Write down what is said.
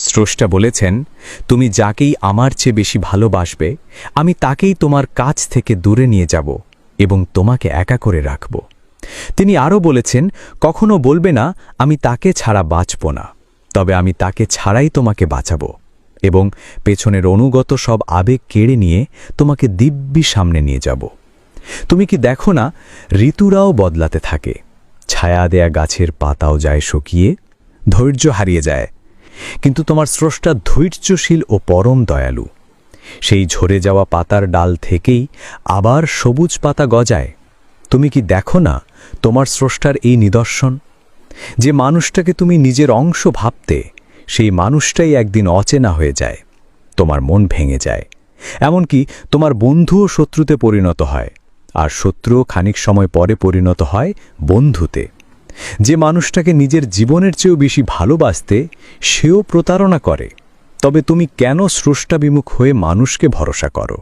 স্রষ্টা বলেছেন, তুমি যাকেই আমার চেয়ে বেশি ভালোবাসবে আমি তাকেই তোমার কাছ থেকে দূরে নিয়ে যাব এবং তোমাকে একা করে রাখব। তিনি আরও বলেছেন, কখনো বলবে না আমি তাকে ছাড়া বাঁচব না, তবে আমি তাকে ছাড়াই তোমাকে বাঁচাব এবং পেছনের অনুগত সব আবেগ কেড়ে নিয়ে তোমাকে দিব্যি সামনে নিয়ে যাব। তুমি কি দেখো না, ঋতুরাও বদলাতে থাকে, ছায়া দেয়া গাছের পাতাও যায় শুকিয়ে, ধৈর্য হারিয়ে যায়, কিন্তু তোমার স্রষ্টা ধৈর্যশীল ও পরম দয়ালু। সেই ঝরে যাওয়া পাতার ডাল থেকেই আবার সবুজ পাতা গজায়। তুমি কি দেখো না তোমার স্রষ্টার এই নিদর্শন? যে মানুষটাকে তুমি নিজের অংশ ভাবতে, সেই মানুষটাই একদিন অচেনা হয়ে যায়, তোমার মন ভেঙে যায়, এমনকি তোমার বন্ধুও শত্রুতে পরিণত হয়, আর শত্রুও খানিক সময় পরে পরিণত হয় বন্ধুতে। যে মানুষটাকে নিজের জীবনের চেয়েও বেশি ভালোবাসতে, সেও প্রতারণা করে। তবে তুমি কেন স্রষ্টাবিমুখ হয়ে মানুষকে ভরসা করো?